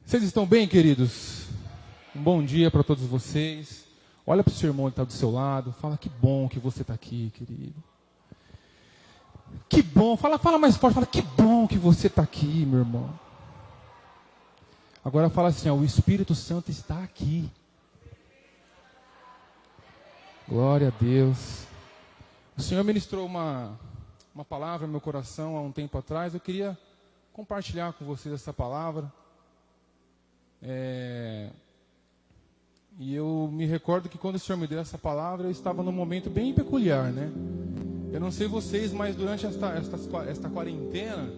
Vocês estão bem, queridos? Um bom dia para todos vocês. Olha para o seu irmão que está do seu lado. Fala, que bom que você está aqui, querido. Que bom. Fala mais forte. Fala, que bom que você está aqui, meu irmão. Agora fala assim, ó, o Espírito Santo está aqui. Glória a Deus. O Senhor ministrou uma palavra no meu coração há um tempo atrás. Eu queria compartilhar com vocês essa palavra. E eu me recordo que quando o Senhor me deu essa palavra, eu estava num momento bem peculiar, né? Eu não sei vocês, mas durante esta quarentena,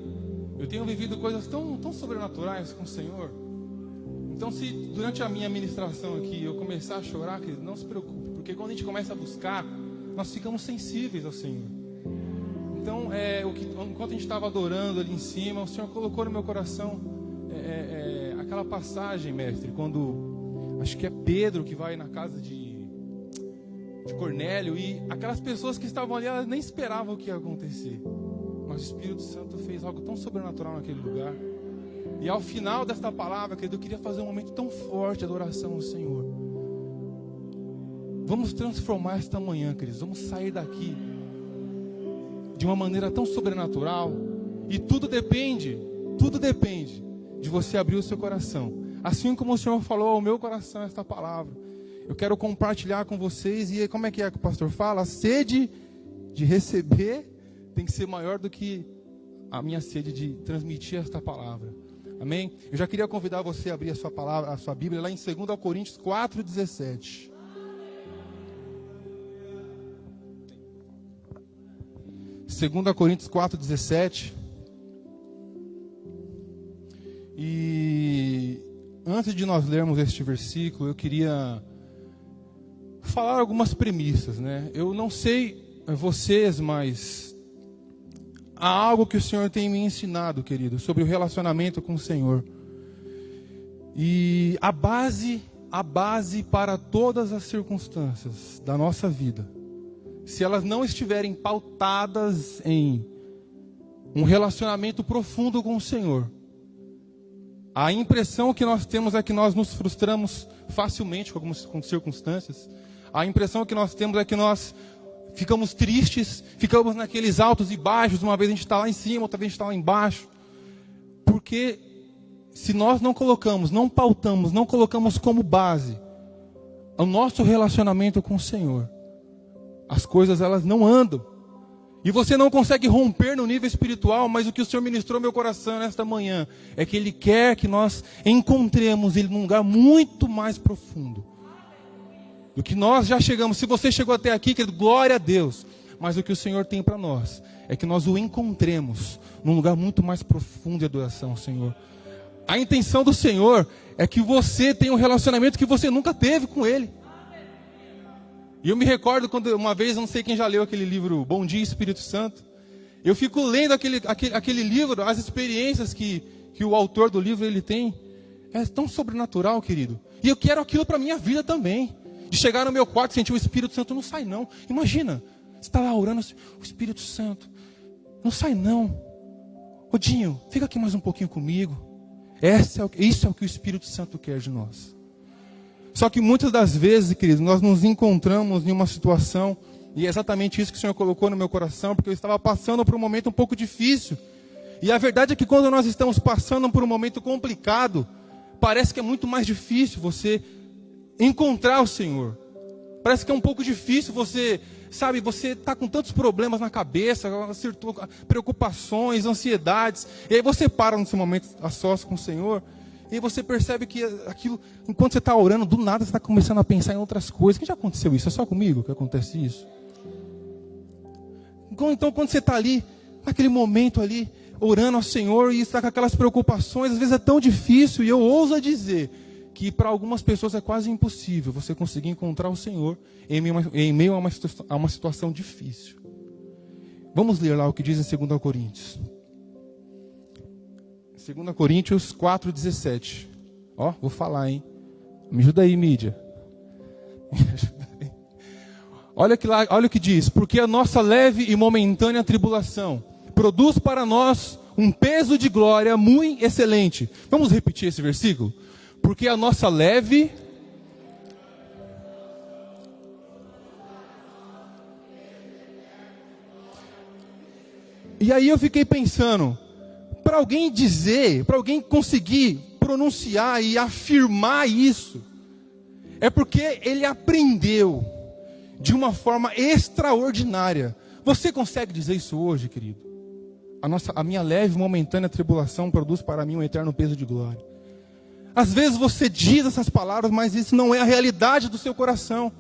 eu tenho vivido coisas tão sobrenaturais com o Senhor. Então, se durante a minha ministração aqui eu começar a chorar, querido, não se preocupe, porque quando a gente começa a buscar, nós ficamos sensíveis ao Senhor. Então, enquanto a gente estava adorando ali em cima, o Senhor colocou no meu coração aquela passagem, mestre, quando acho que é Pedro que vai na casa de Cornélio, e aquelas pessoas que estavam ali, elas nem esperavam o que ia acontecer, mas o Espírito Santo fez algo tão sobrenatural naquele lugar. E ao final desta palavra, querido, eu queria fazer um momento tão forte de adoração ao Senhor. Vamos transformar esta manhã, queridos. Vamos sair daqui de uma maneira tão sobrenatural. E tudo depende de você abrir o seu coração. Assim como o Senhor falou ao meu coração esta palavra, eu quero compartilhar com vocês. E como é que o pastor fala? A sede de receber tem que ser maior do que a minha sede de transmitir esta palavra. Amém? Eu já queria convidar você a abrir a sua palavra, a sua Bíblia, lá em 2 Coríntios 4:17. 2 Coríntios 4:17. E antes de nós lermos este versículo, eu queria falar algumas premissas, né? Eu não sei vocês, mas há algo que o Senhor tem me ensinado, querido, sobre o relacionamento com o Senhor. E a base para todas as circunstâncias da nossa vida, se elas não estiverem pautadas em um relacionamento profundo com o Senhor, a impressão que nós temos é que nós nos frustramos facilmente com algumas circunstâncias. A impressão que nós temos é que nós ficamos tristes, ficamos naqueles altos e baixos. Uma vez a gente está lá em cima, outra vez a gente está lá embaixo. Porque se nós não pautamos, não colocamos como base o nosso relacionamento com o Senhor, as coisas elas não andam. E você não consegue romper no nível espiritual, mas o que o Senhor ministrou no meu coração nesta manhã é que Ele quer que nós encontremos Ele num lugar muito mais profundo do que nós já chegamos. Se você chegou até aqui, querido, glória a Deus. Mas o que o Senhor tem para nós é que nós o encontremos num lugar muito mais profundo de adoração ao Senhor. A intenção do Senhor é que você tenha um relacionamento que você nunca teve com Ele. E eu me recordo quando uma vez, não sei quem já leu aquele livro Bom Dia Espírito Santo, eu fico lendo aquele livro, as experiências que o autor do livro ele tem, é tão sobrenatural, querido. E eu quero aquilo para a minha vida também. De chegar no meu quarto e sentir o Espírito Santo, não sai não. Imagina, você está lá orando, o Espírito Santo, não sai não. Ô Dinho, fica aqui mais um pouquinho comigo. Isso é o que o Espírito Santo quer de nós. Só que muitas das vezes, queridos, nós nos encontramos em uma situação, e é exatamente isso que o Senhor colocou no meu coração, porque eu estava passando por um momento um pouco difícil. E a verdade é que quando nós estamos passando por um momento complicado, parece que é muito mais difícil você encontrar o Senhor. Parece que é um pouco difícil você está com tantos problemas na cabeça, preocupações, ansiedades, e aí você para nesse momento a sós com o Senhor, e aí você percebe que aquilo, enquanto você está orando, do nada você está começando a pensar em outras coisas. Que já aconteceu isso? É só comigo que acontece isso? Então quando você está ali, naquele momento ali, orando ao Senhor, e está com aquelas preocupações, às vezes é tão difícil, e eu ouso dizer que para algumas pessoas é quase impossível você conseguir encontrar o Senhor em meio a uma situação difícil. Vamos ler lá o que diz em 2 Coríntios. 2 Coríntios 4:17. Ó, vou falar, hein? Me ajuda aí, mídia. Olha o que diz. Porque a nossa leve e momentânea tribulação produz para nós um peso de glória muito excelente. Vamos repetir esse versículo? Porque a nossa leve... E aí eu fiquei pensando, para alguém dizer, para alguém conseguir pronunciar e afirmar isso, é porque ele aprendeu de uma forma extraordinária. Você consegue dizer isso hoje, querido? A minha leve e momentânea tribulação produz para mim um eterno peso de glória. Às vezes você diz essas palavras, mas isso não é a realidade do seu coração.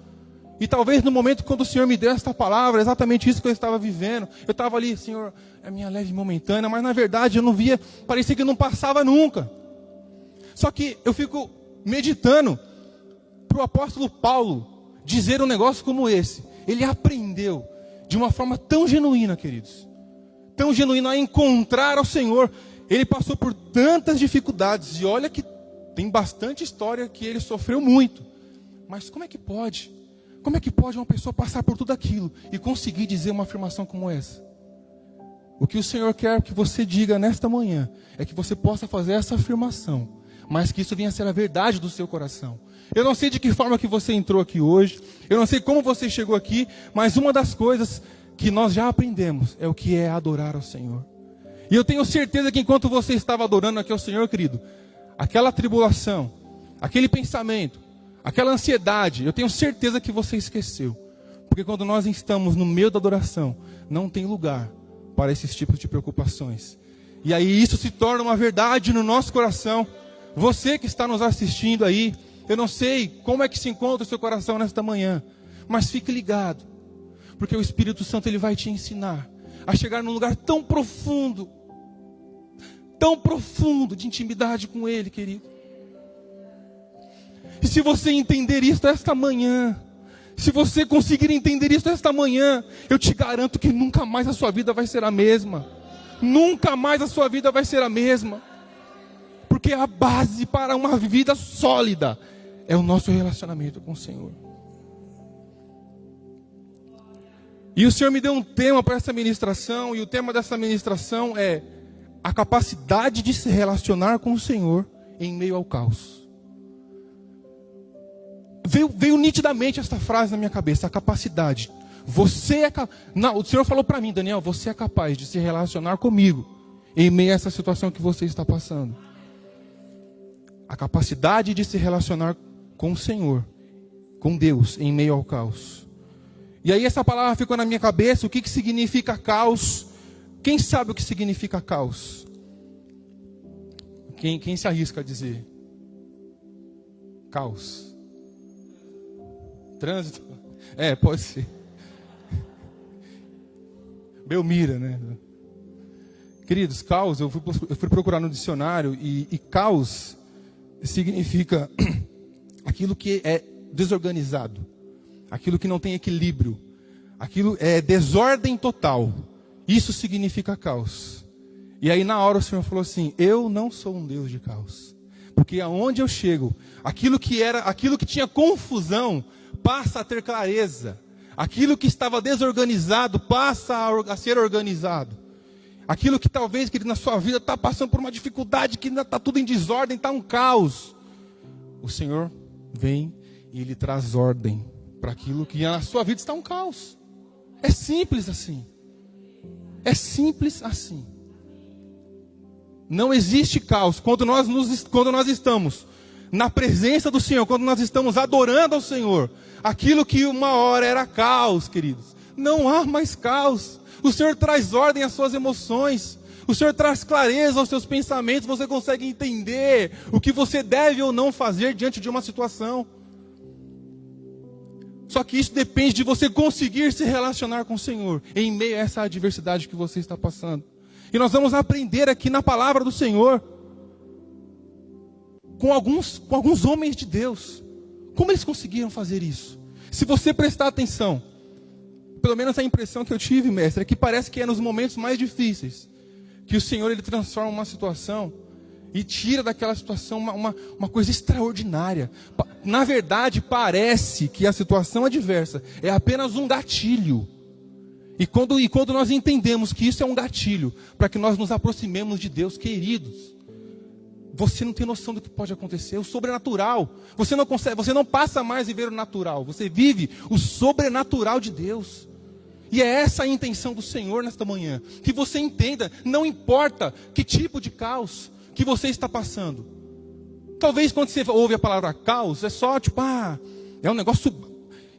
E talvez no momento quando o Senhor me deu esta palavra, é exatamente isso que eu estava vivendo. Eu estava ali, Senhor, é minha leve e momentânea, mas na verdade eu não via, parecia que não passava nunca. Só que eu fico meditando para o apóstolo Paulo dizer um negócio como esse. Ele aprendeu de uma forma tão genuína, queridos. Tão genuína a encontrar ao Senhor. Ele passou por tantas dificuldades. E olha que tem bastante história que ele sofreu muito. Mas como é que pode? Como é que pode uma pessoa passar por tudo aquilo e conseguir dizer uma afirmação como essa? O que o Senhor quer que você diga nesta manhã é que você possa fazer essa afirmação, mas que isso venha a ser a verdade do seu coração. Eu não sei de que forma que você entrou aqui hoje, eu não sei como você chegou aqui, mas uma das coisas que nós já aprendemos é o que é adorar ao Senhor. E eu tenho certeza que enquanto você estava adorando aqui ao Senhor, querido, aquela tribulação, aquele pensamento, aquela ansiedade, eu tenho certeza que você esqueceu. Porque quando nós estamos no meio da adoração, não tem lugar para esses tipos de preocupações. E aí isso se torna uma verdade no nosso coração. Você que está nos assistindo aí, eu não sei como é que se encontra o seu coração nesta manhã, mas fique ligado, porque o Espírito Santo ele vai te ensinar a chegar num lugar tão profundo de intimidade com Ele, querido. E se você entender isso esta manhã, se você conseguir entender isso esta manhã, eu te garanto que nunca mais a sua vida vai ser a mesma. Nunca mais a sua vida vai ser a mesma. Porque a base para uma vida sólida é o nosso relacionamento com o Senhor. E o Senhor me deu um tema para essa ministração, e o tema dessa ministração é a capacidade de se relacionar com o Senhor em meio ao caos. Veio nitidamente esta frase na minha cabeça, a capacidade. O Senhor falou para mim, Daniel, você é capaz de se relacionar comigo em meio a essa situação que você está passando. A capacidade de se relacionar com o Senhor, com Deus, em meio ao caos. E aí essa palavra ficou na minha cabeça, o que significa caos? Quem sabe o que significa caos? Quem se arrisca a dizer? Caos. Trânsito? Pode ser. Belmira, né? Queridos, caos, eu fui procurar no dicionário e caos significa aquilo que é desorganizado, aquilo que não tem equilíbrio, aquilo é desordem total. Isso significa caos. E aí na hora o Senhor falou assim: eu não sou um Deus de caos, porque aonde eu chego, aquilo que tinha confusão passa a ter clareza, aquilo que estava desorganizado passa a ser organizado, aquilo que talvez que na sua vida está passando por uma dificuldade, que ainda está tudo em desordem, está um caos, o Senhor vem e Ele traz ordem para aquilo que na sua vida está um caos. É simples assim. É simples assim. Não existe caos quando nós estamos na presença do Senhor, quando nós estamos adorando ao Senhor. Aquilo que uma hora era caos, queridos, não há mais caos. O Senhor traz ordem às suas emoções, o Senhor traz clareza aos seus pensamentos. Você consegue entender o que você deve ou não fazer diante de uma situação. Só que isso depende de você conseguir se relacionar com o Senhor em meio a essa adversidade que você está passando. E nós vamos aprender aqui na palavra do Senhor com alguns homens de Deus. Como eles conseguiram fazer isso? Se você prestar atenção, pelo menos a impressão que eu tive, mestre, é que parece que é nos momentos mais difíceis que o Senhor ele transforma uma situação e tira daquela situação uma coisa extraordinária. Na verdade, parece que a situação adversa é apenas um gatilho E quando nós entendemos que isso é um gatilho para que nós nos aproximemos de Deus, queridos, você não tem noção do que pode acontecer. O sobrenatural, você não passa mais a viver o natural, você vive o sobrenatural de Deus. E é essa a intenção do Senhor nesta manhã, que você entenda, não importa que tipo de caos que você está passando. Talvez quando você ouve a palavra caos, é só tipo, é um negócio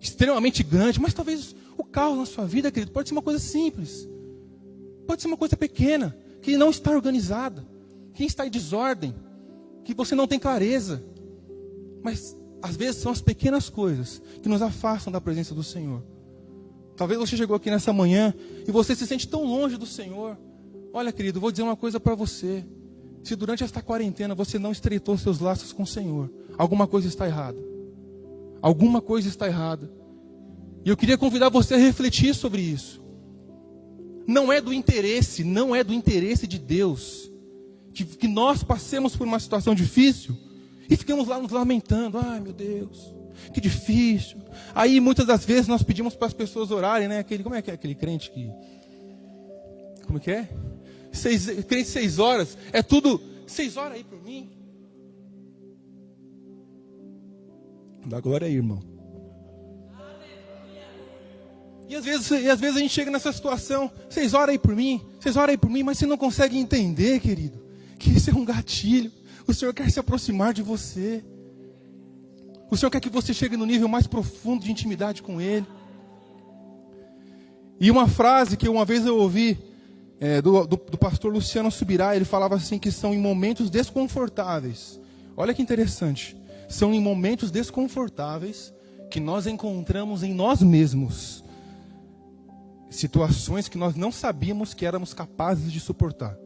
extremamente grande, mas talvez o caos na sua vida, querido, pode ser uma coisa simples, pode ser uma coisa pequena, que não está organizada, que está em desordem, que você não tem clareza, mas às vezes são as pequenas coisas que nos afastam da presença do Senhor. Talvez você chegou aqui nessa manhã e você se sente tão longe do Senhor. Olha, querido, vou dizer uma coisa para você. Se durante esta quarentena você não estreitou seus laços com o Senhor, alguma coisa está errada. Alguma coisa está errada. E eu queria convidar você a refletir sobre isso. Não é do interesse de Deus que nós passemos por uma situação difícil e ficamos lá nos lamentando. Ai, meu Deus, que difícil. Aí muitas das vezes nós pedimos para as pessoas orarem, né? Como é que é aquele crente que... Como é que é? Crente 6 horas. É tudo, 6 horas aí por mim. Dá glória aí, irmão. E às vezes a gente chega nessa situação, 6 horas aí por mim, 6 horas aí por mim, mas você não consegue entender, querido, que isso é um gatilho. O Senhor quer se aproximar de você. O Senhor quer que você chegue no nível mais profundo de intimidade com Ele. E uma frase que uma vez eu ouvi do pastor Luciano Subirá, ele falava assim que são em momentos desconfortáveis. Olha que interessante. São em momentos desconfortáveis que nós encontramos em nós mesmos situações que nós não sabíamos que éramos capazes de suportar.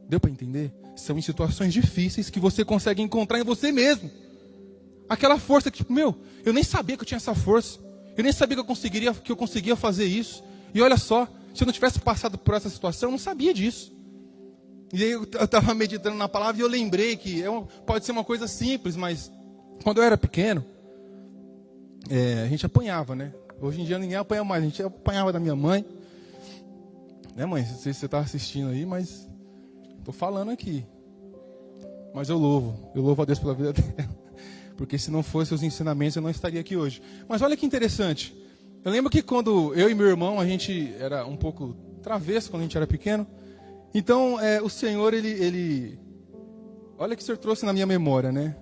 Deu para entender? São em situações difíceis que você consegue encontrar em você mesmo aquela força que, eu nem sabia que eu tinha essa força. Eu nem sabia que eu conseguia fazer isso. E olha só, se eu não tivesse passado por essa situação, eu não sabia disso. E aí eu estava meditando na palavra e eu lembrei que pode ser uma coisa simples, mas quando eu era pequeno, a gente apanhava, né? Hoje em dia ninguém apanha mais, a gente apanhava da minha mãe. Né, mãe? Não sei se você está assistindo aí, mas estou falando aqui. Mas eu louvo a Deus pela vida dela. Porque se não fosse os ensinamentos, eu não estaria aqui hoje. Mas olha que interessante. Eu lembro que quando eu e meu irmão, a gente era um pouco travesso quando a gente era pequeno. Então, o Senhor, ele... Olha que o Senhor trouxe na minha memória, né?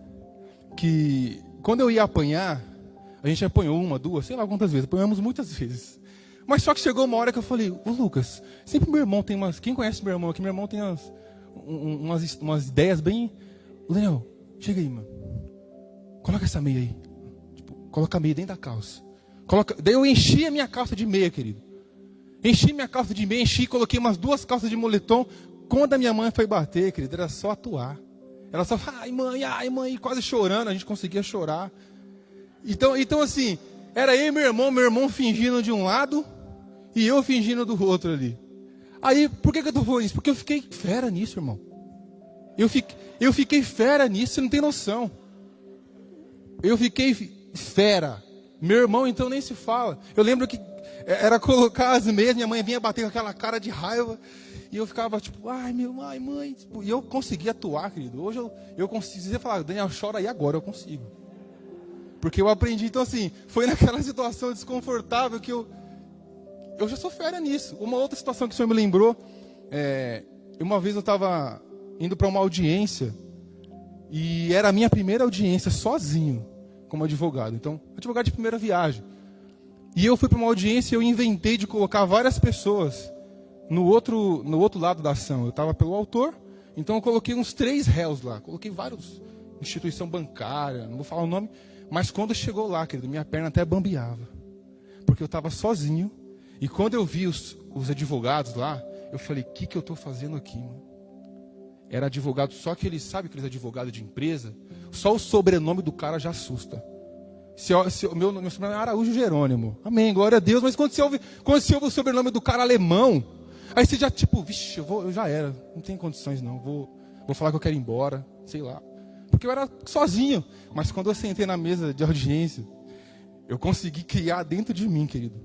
Que quando eu ia apanhar, a gente apanhou 1, 2, sei lá quantas vezes. Apanhamos muitas vezes. Mas só que chegou uma hora que eu falei, Lucas, sempre meu irmão tem umas... Quem conhece meu irmão aqui? Meu irmão tem umas ideias bem... Leão, chega aí, mano. Coloca essa meia aí. Coloca a meia dentro da calça. Daí eu enchi a minha calça de meia, querido. Enchi minha calça de meia, coloquei umas 2 calças de moletom. Quando a minha mãe foi bater, querido, era só atuar. Ela só, ai mãe, quase chorando, a gente conseguia chorar. Então assim, era eu e meu irmão fingindo de um lado e eu fingindo do outro ali. Aí, por que eu tô falando isso? Porque eu fiquei fera nisso, irmão. Eu fiquei fera nisso, você não tem noção. Eu fiquei fera. Meu irmão, então, nem se fala. Eu lembro que era colocar as meias, minha mãe vinha bater com aquela cara de raiva. E eu ficava tipo, ai, mãe. Tipo, e eu conseguia atuar, querido. Hoje eu consigo. Se você falar, Daniel, chora aí agora, eu consigo. Porque eu aprendi. Então, assim, foi naquela situação desconfortável que eu já sou fera nisso. Uma outra situação que o senhor me lembrou. Uma vez eu estava indo para uma audiência. E era a minha primeira audiência sozinho, como advogado. Então, advogado de primeira viagem. E eu fui para uma audiência e eu inventei de colocar várias pessoas no outro lado da ação. Eu estava pelo autor, então eu coloquei uns 3 réus lá. Coloquei vários, instituição bancária, não vou falar o nome. Mas quando chegou lá, querido, minha perna até bambeava. Porque eu estava sozinho. E quando eu vi os advogados lá, eu falei, o que eu estou fazendo aqui, mano? Era advogado, só que eles sabem aqueles advogados de empresa, só o sobrenome do cara já assusta. O meu sobrenome é Araújo Jerônimo. Amém, glória a Deus. Mas quando você ouve o sobrenome do cara alemão, aí você já tipo, vixe, eu já era, não tem condições não, vou falar que eu quero ir embora, sei lá. Porque eu era sozinho. Mas quando eu sentei na mesa de audiência, eu consegui criar dentro de mim, querido,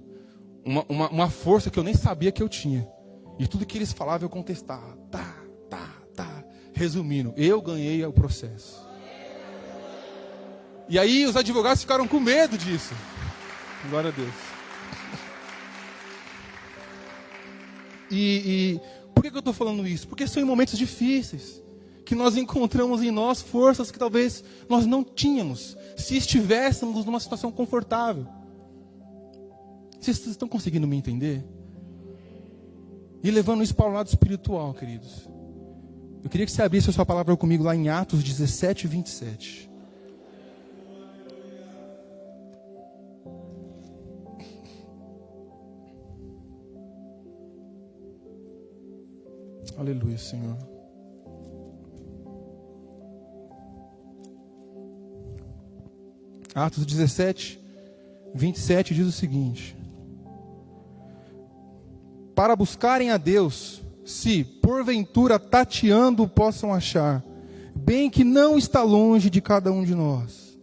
uma força que eu nem sabia que eu tinha. E tudo que eles falavam eu contestava. Tá. Resumindo, eu ganhei o processo. E aí os advogados ficaram com medo disso. Glória a Deus. E por que eu estou falando isso? Porque são em momentos difíceis que nós encontramos em nós forças que talvez nós não tínhamos se estivéssemos numa situação confortável. Vocês estão conseguindo me entender? E levando isso para o lado espiritual, queridos. Eu queria que você abrisse a sua palavra comigo lá em Atos 17, 27. Aleluia, Senhor. Atos 17, 27 diz o seguinte: para buscarem a Deus, se porventura tateando possam achar, bem que não está longe de cada um de nós.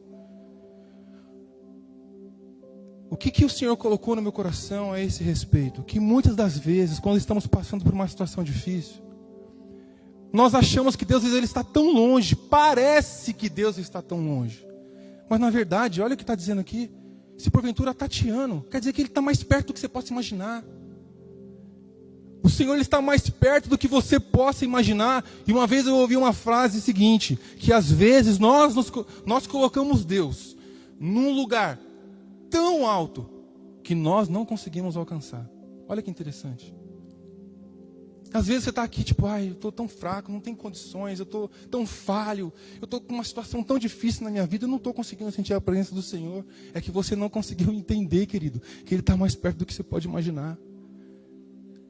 O que o Senhor colocou no meu coração a esse respeito? Que muitas das vezes, quando estamos passando por uma situação difícil, nós achamos que Deus ele está tão longe, parece que Deus está tão longe. Mas na verdade, olha o que está dizendo aqui, se porventura tateando, quer dizer que Ele está mais perto do que você possa imaginar. O Senhor ele está mais perto do que você possa imaginar. E uma vez eu ouvi uma frase seguinte, que às vezes nós colocamos Deus num lugar tão alto que nós não conseguimos alcançar. Olha que interessante. Às vezes você está aqui tipo, eu estou tão fraco, não tenho condições, eu estou tão falho, eu estou com uma situação tão difícil na minha vida, eu não estou conseguindo sentir a presença do Senhor. É que você não conseguiu entender, querido, que Ele está mais perto do que você pode imaginar.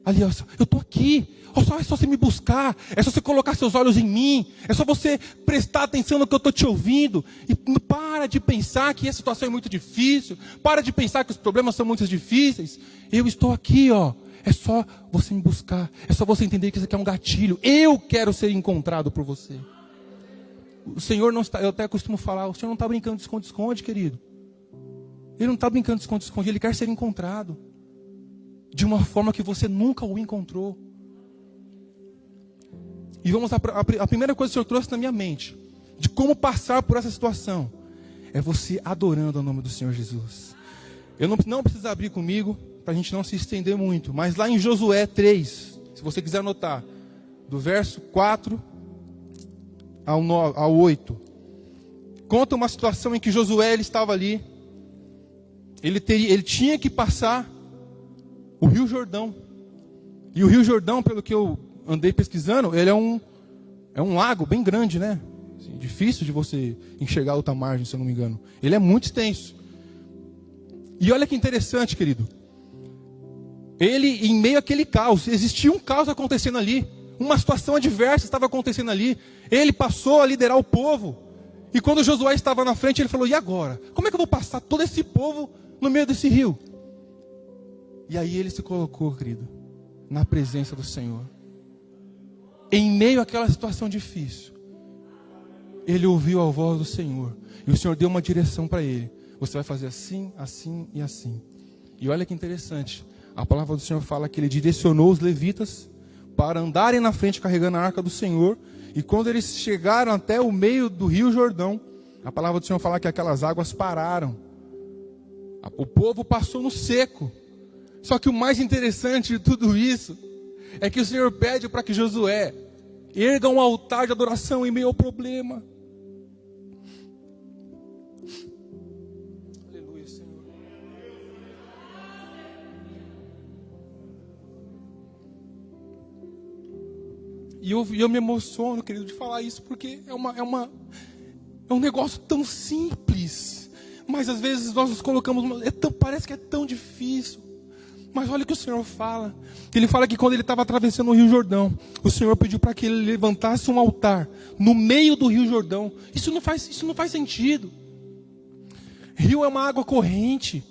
Ali, ó, eu estou aqui, é só você me buscar, é só você colocar seus olhos em mim, é só você prestar atenção no que eu estou te ouvindo, e para de pensar que a situação é muito difícil, para de pensar que os problemas são muito difíceis, eu estou aqui, é só você me buscar, é só você entender que isso aqui é um gatilho, eu quero ser encontrado por você. O Senhor não está, eu até costumo falar, o Senhor não está brincando de esconde-esconde, querido, Ele não está brincando de esconde-esconde, Ele quer ser encontrado. De uma forma que você nunca o encontrou. E vamos a primeira coisa que o Senhor trouxe na minha mente, de como passar por essa situação, é você adorando o nome do Senhor Jesus. Eu não precisa abrir comigo, para a gente não se estender muito, mas lá em Josué 3, se você quiser anotar, do verso 4 ao 8, conta uma situação em que Josué ele estava ali, ele tinha que passar o Rio Jordão. E o Rio Jordão, pelo que eu andei pesquisando, ele é um lago bem grande, né? Assim, difícil de você enxergar a outra margem, se eu não me engano. Ele é muito extenso. E olha que interessante, querido. Ele, em meio àquele caos, existia um caos acontecendo ali. Uma situação adversa estava acontecendo ali. Ele passou a liderar o povo. E quando Josué estava na frente, ele falou, e agora? Como é que eu vou passar todo esse povo no meio desse rio? E aí ele se colocou, querido, na presença do Senhor. Em meio àquela situação difícil, ele ouviu a voz do Senhor. E o Senhor deu uma direção para ele. Você vai fazer assim, assim e assim. E olha que interessante. A palavra do Senhor fala que ele direcionou os levitas para andarem na frente carregando a arca do Senhor. E quando eles chegaram até o meio do Rio Jordão, a palavra do Senhor fala que aquelas águas pararam. O povo passou no seco. Só que o mais interessante de tudo isso é que o Senhor pede para que Josué erga um altar de adoração em meio ao problema. Aleluia, Senhor. E eu me emociono, querido, de falar isso, porque é um negócio tão simples, mas às vezes nós nos colocamos, parece que é tão difícil. Mas olha o que o Senhor fala. Ele fala que quando ele estava atravessando o Rio Jordão, o Senhor pediu para que ele levantasse um altar no meio do Rio Jordão. Isso não faz sentido. Rio é uma água corrente.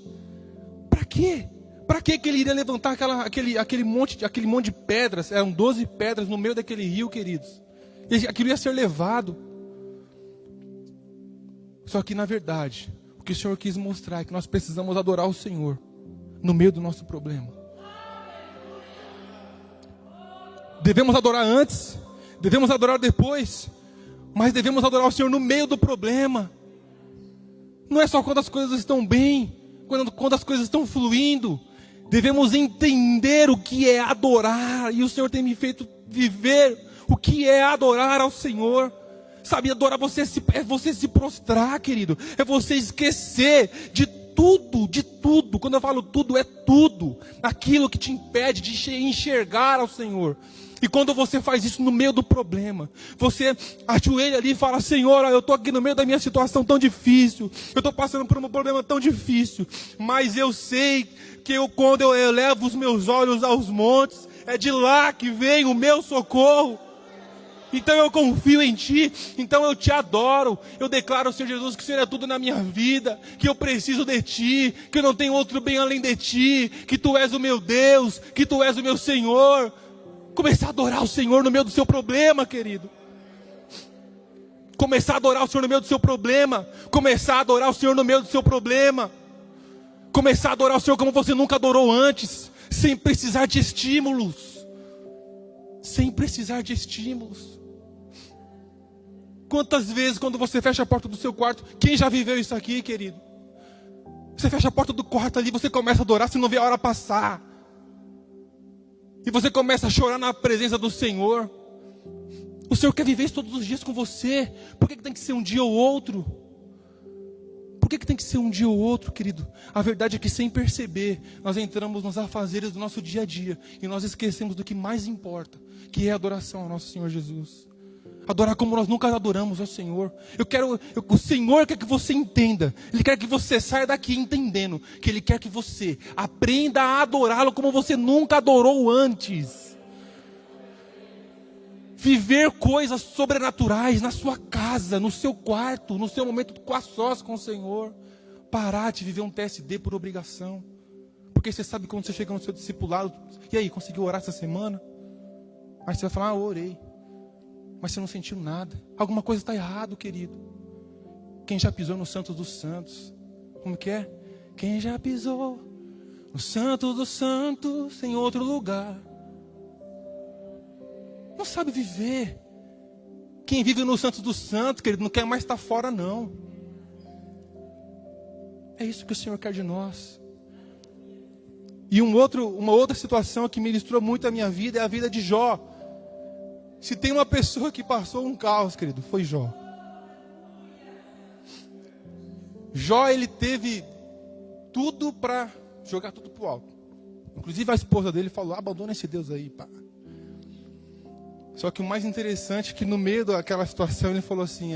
Para quê? Para que ele iria levantar aquele monte de pedras? Eram 12 pedras no meio daquele rio, queridos. E aquilo ia ser levado. Só que na verdade, o que o Senhor quis mostrar é que nós precisamos adorar o Senhor no meio do nosso problema. Devemos adorar antes, devemos adorar depois, mas devemos adorar o Senhor no meio do problema. Não é só quando as coisas estão bem, quando as coisas estão fluindo. Devemos entender o que é adorar, e o Senhor tem me feito viver o que é adorar ao Senhor. Sabe, adorar é você se prostrar, querido, é você esquecer de tudo, quando eu falo tudo, é tudo, aquilo que te impede de enxergar ao Senhor. E quando você faz isso no meio do problema, você ajoelha ali e fala: Senhor, eu estou aqui no meio da minha situação tão difícil, eu estou passando por um problema tão difícil, mas eu sei que quando eu elevo os meus olhos aos montes, é de lá que vem o meu socorro. Então eu confio em Ti, então eu Te adoro, eu declaro, Senhor Jesus, que o Senhor é tudo na minha vida, que eu preciso de Ti, que eu não tenho outro bem além de Ti, que Tu és o meu Deus, que Tu és o meu Senhor. Começar a adorar o Senhor no meio do seu problema, querido. Começar a adorar o Senhor no meio do seu problema. Começar a adorar o Senhor no meio do seu problema. Começar a adorar o Senhor como você nunca adorou antes, sem precisar de estímulos. Sem precisar de estímulos. Quantas vezes quando você fecha a porta do seu quarto, quem já viveu isso aqui, querido? Você fecha a porta do quarto ali, você começa a adorar, você não vê a hora passar. E você começa a chorar na presença do Senhor. O Senhor quer viver isso todos os dias com você. Por que tem que ser um dia ou outro? Por que tem que ser um dia ou outro, querido? A verdade é que, sem perceber, nós entramos nos afazeres do nosso dia a dia e nós esquecemos do que mais importa, que é a adoração ao nosso Senhor Jesus. Adorar como nós nunca adoramos ao Senhor. O Senhor quer que você entenda. Ele quer que você saia daqui entendendo que Ele quer que você aprenda a adorá-lo como você nunca adorou antes. Viver coisas sobrenaturais na sua casa, no seu quarto, no seu momento a sós com o Senhor. Parar de viver um TSD por obrigação. Porque você sabe quando você chega no seu discipulado, e aí, conseguiu orar essa semana? Aí você vai falar: eu orei. Mas você não sentiu nada. Alguma coisa está errado, querido. Quem já pisou no Santo dos Santos? Como que é? Quem já pisou no Santo dos Santos em outro lugar não sabe viver. Quem vive no Santo dos Santos, querido, não quer mais estar fora, não. É isso que o Senhor quer de nós. E uma outra situação que me ilustrou muito a minha vida é a vida de Jó. Se tem uma pessoa que passou um caos, querido, foi Jó. Jó, ele teve tudo para jogar tudo pro alto. Inclusive a esposa dele falou: abandona esse Deus aí, pá. Só que o mais interessante é que no meio daquela situação ele falou assim: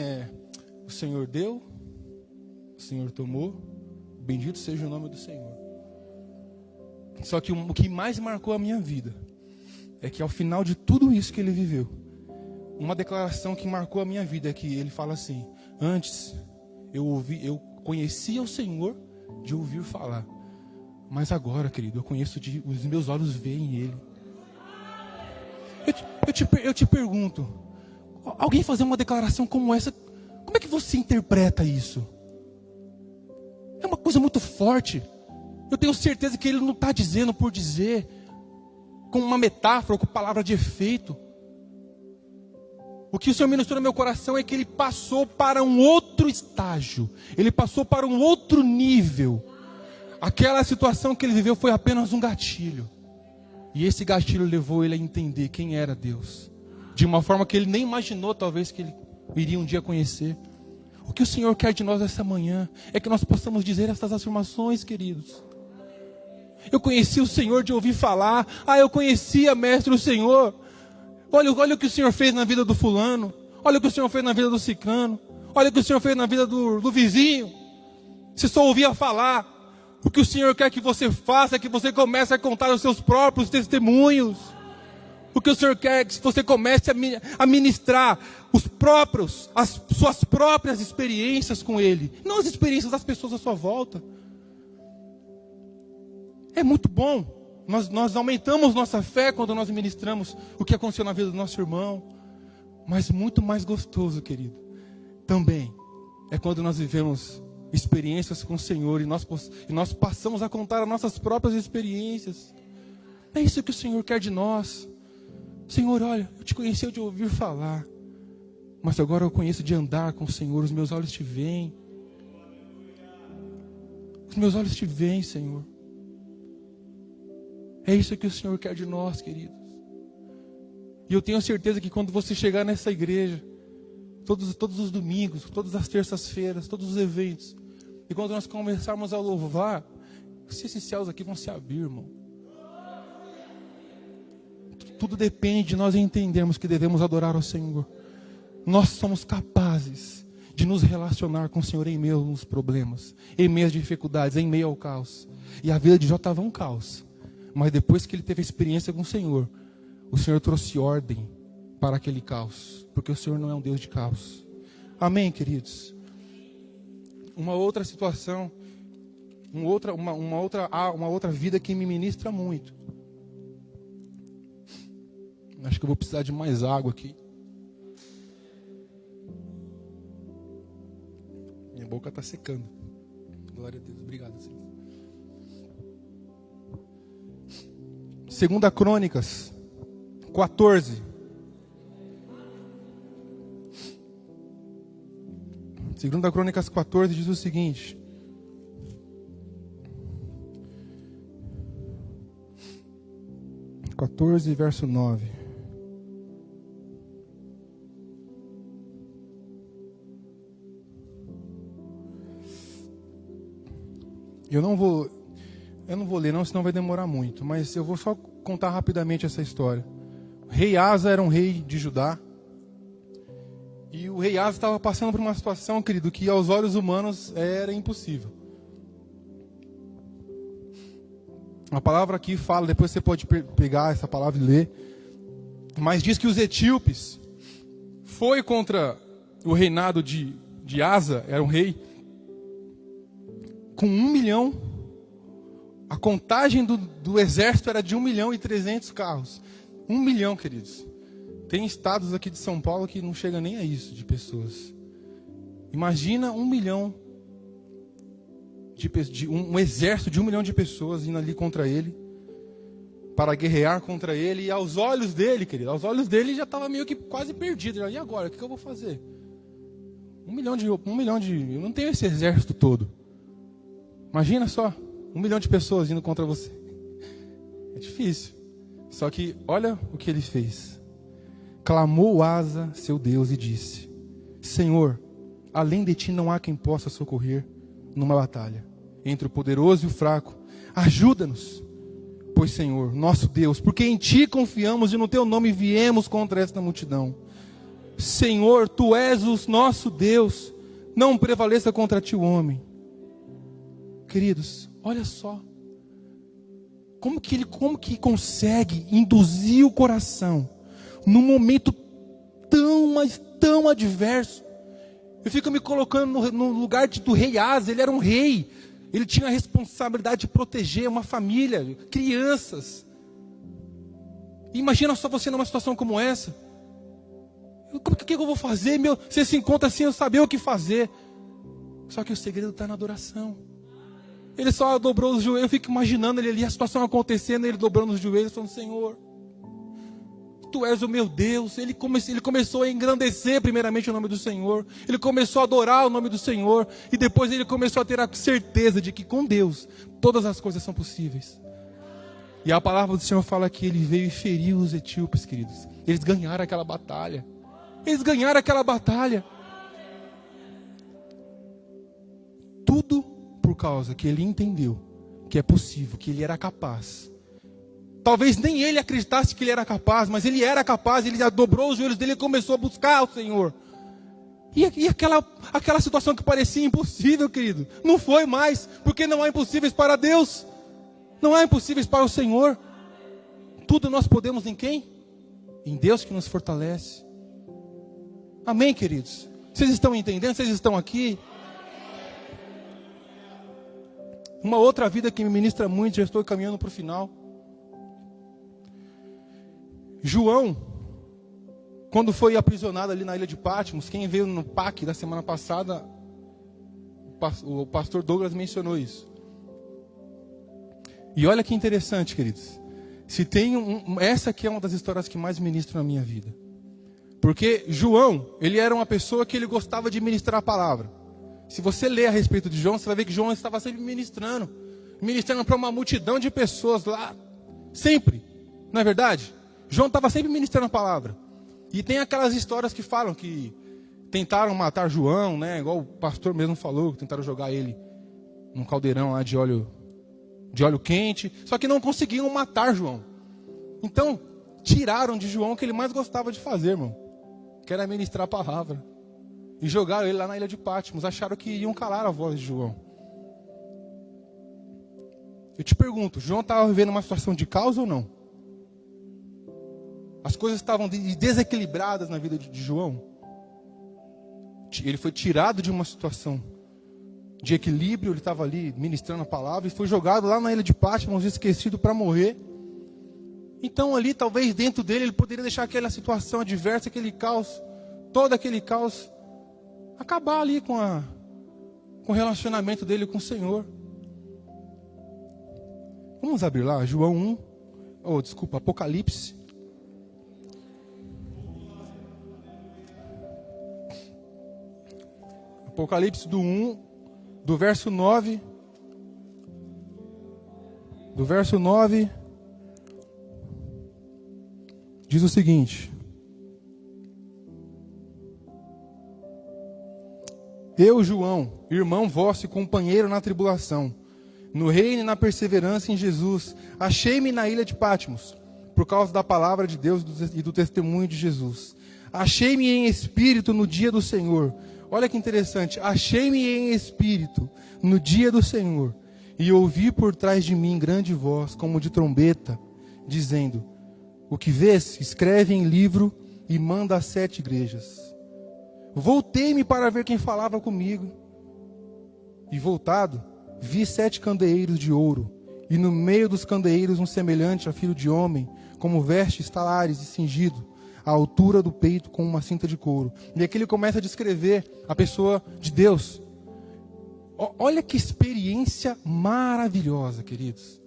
o Senhor deu, o Senhor tomou, bendito seja o nome do Senhor. Só que o que mais marcou a minha vida é que ao final de tudo isso que ele viveu, uma declaração que marcou a minha vida é que ele fala assim: antes eu conhecia o Senhor de ouvir falar, mas agora, querido, eu conheço os meus olhos veem Ele. Eu te pergunto, alguém fazer uma declaração como essa, como é que você interpreta isso? É uma coisa muito forte. Eu tenho certeza que ele não está dizendo por dizer, com uma metáfora, com palavra de efeito. O que o Senhor ministrou no meu coração é que ele passou para um outro estágio. Ele passou para um outro nível. Aquela situação que ele viveu foi apenas um gatilho. E esse gatilho levou ele a entender quem era Deus. De uma forma que ele nem imaginou, talvez, que ele iria um dia conhecer. O que o Senhor quer de nós essa manhã é que nós possamos dizer essas afirmações, queridos. Eu conheci o Senhor de ouvir falar. Eu conhecia, mestre, o Senhor. Olha o que o Senhor fez na vida do fulano. Olha o que o Senhor fez na vida do ciclano. Olha o que o Senhor fez na vida do vizinho. Você só ouvia falar. O que o Senhor quer que você faça é que você comece a contar os seus próprios testemunhos. O que o Senhor quer é que você comece a ministrar as suas próprias experiências com Ele. Não as experiências das pessoas à sua volta. É muito bom. Nós aumentamos nossa fé quando nós ministramos o que aconteceu na vida do nosso irmão. Mas muito mais gostoso, querido, também é quando nós vivemos experiências com o Senhor, e nós passamos a contar as nossas próprias experiências. É isso que o Senhor quer de nós. Senhor, olha, eu te conheci de ouvir falar, mas agora eu conheço de andar com o Senhor. Os meus olhos te veem. Os meus olhos te veem, Senhor. É isso que o Senhor quer de nós, queridos. E eu tenho certeza que quando você chegar nessa igreja, todos os domingos, todas as terças-feiras, todos os eventos, e quando nós começarmos a louvar, esses céus aqui vão se abrir, irmão. Tudo depende de nós entendermos que devemos adorar ao Senhor. Nós somos capazes de nos relacionar com o Senhor em meio aos problemas, em meio às dificuldades, em meio ao caos. E a vida de Jó estava um caos. Mas depois que ele teve a experiência com o Senhor trouxe ordem para aquele caos. Porque o Senhor não é um Deus de caos. Amém, queridos? Uma outra situação, uma outra vida que me ministra muito. Acho que eu vou precisar de mais água aqui. Minha boca está secando. Glória a Deus. Obrigado, Senhor. 2 Crônicas 14. 2 Crônicas 14 diz o seguinte: verso 9. Eu não vou ler não, senão vai demorar muito, mas eu vou só contar rapidamente essa história. O rei Asa era um rei de Judá, e o rei Asa estava passando por uma situação, querido, que aos olhos humanos era impossível. A palavra aqui fala, depois você pode pegar essa palavra e ler, mas diz que os etíopes foi contra o reinado de Asa, era um rei, com 1 milhão, a contagem do exército era de 1.300.000 carros. 1 milhão, queridos. Tem estados aqui de São Paulo que não chega nem a isso de pessoas. Imagina 1 milhão, um exército de 1 milhão de pessoas indo ali contra ele, para guerrear contra ele, e aos olhos dele, querido, aos olhos dele já estava meio que quase perdido. E agora, o que eu vou fazer? 1 milhão de... Eu não tenho esse exército todo. Imagina só, 1 milhão de pessoas indo contra você. É difícil. Só que olha o que ele fez. Clamou Asa, seu Deus, e disse: Senhor, além de ti não há quem possa socorrer numa batalha entre o poderoso e o fraco. Ajuda-nos, pois, Senhor, nosso Deus, porque em ti confiamos e no teu nome viemos contra esta multidão. Senhor, tu és o nosso Deus, não prevaleça contra ti o homem. Queridos, olha só, como que consegue induzir o coração num momento mas tão adverso. Eu fico me colocando no lugar do rei Asa. Ele era um rei, ele tinha a responsabilidade de proteger uma família, crianças. Imagina só você numa situação como essa. O que eu vou fazer? Você se encontra assim, eu saber o que fazer. Só que o segredo está na adoração. Ele só dobrou os joelhos. Eu fico imaginando ele ali, a situação acontecendo, ele dobrando os joelhos, falando: Senhor, tu és o meu Deus. Ele começou a engrandecer primeiramente o nome do Senhor. Ele começou a adorar o nome do Senhor. E depois ele começou a ter a certeza de que com Deus todas as coisas são possíveis. E a palavra do Senhor fala que ele veio e feriu os etíopes, queridos. Eles ganharam aquela batalha. Tudo por causa que ele entendeu que é possível, que ele era capaz. Talvez nem ele acreditasse que ele era capaz, mas ele era capaz. Ele já dobrou os joelhos dele e começou a buscar o Senhor. E aquela situação que parecia impossível, querido, não foi mais, porque não há impossíveis para Deus, não há impossíveis para o Senhor. Tudo nós podemos em quem? Em Deus que nos fortalece. Amém, queridos? Vocês estão entendendo? Vocês estão aqui? Uma outra vida que me ministra muito, já estou caminhando para o final. João, quando foi aprisionado ali na ilha de Patmos, quem veio no PAC da semana passada O pastor Douglas mencionou isso. E olha que interessante, queridos. Se tem essa aqui é uma das histórias que mais ministro na minha vida. Porque João, ele era uma pessoa que ele gostava de ministrar a palavra. Se você ler a respeito de João, você vai ver que João estava sempre ministrando para uma multidão de pessoas lá. Sempre. Não é verdade? João estava sempre ministrando a palavra. E tem aquelas histórias que falam que tentaram matar João, né? Igual o pastor mesmo falou, que tentaram jogar ele num caldeirão lá de óleo quente, só que não conseguiam matar João. Então, tiraram de João o que ele mais gostava de fazer, irmão, que era ministrar a palavra. E jogaram ele lá na ilha de Patmos, acharam que iam calar a voz de João. Eu te pergunto, João estava vivendo uma situação de caos ou não? As coisas estavam desequilibradas na vida de João. Ele foi tirado de uma situação de equilíbrio, ele estava ali ministrando a palavra e foi jogado lá na ilha de Patmos, esquecido para morrer. Então ali, talvez dentro dele, ele poderia deixar aquela situação adversa, aquele caos, todo aquele caos, acabar ali com o relacionamento dele com o Senhor. Vamos abrir lá, João 1, Apocalipse. Apocalipse do 1, do verso 9. Do verso 9, diz o seguinte: Eu, João, irmão vosso e companheiro na tribulação, no reino e na perseverança em Jesus, achei-me na ilha de Patmos, por causa da palavra de Deus e do testemunho de Jesus. Achei-me em espírito no dia do Senhor. Olha que interessante. Achei-me em espírito no dia do Senhor, e ouvi por trás de mim grande voz, como de trombeta, dizendo: O que vês, escreve em livro e manda às 7 igrejas. Voltei-me para ver quem falava comigo. E voltado, vi 7 candeeiros de ouro, e no meio dos candeeiros um semelhante a filho de homem, como vestes talares e cingido, à altura do peito com uma cinta de couro. E aqui ele começa a descrever a pessoa de Deus. Olha que experiência maravilhosa, queridos.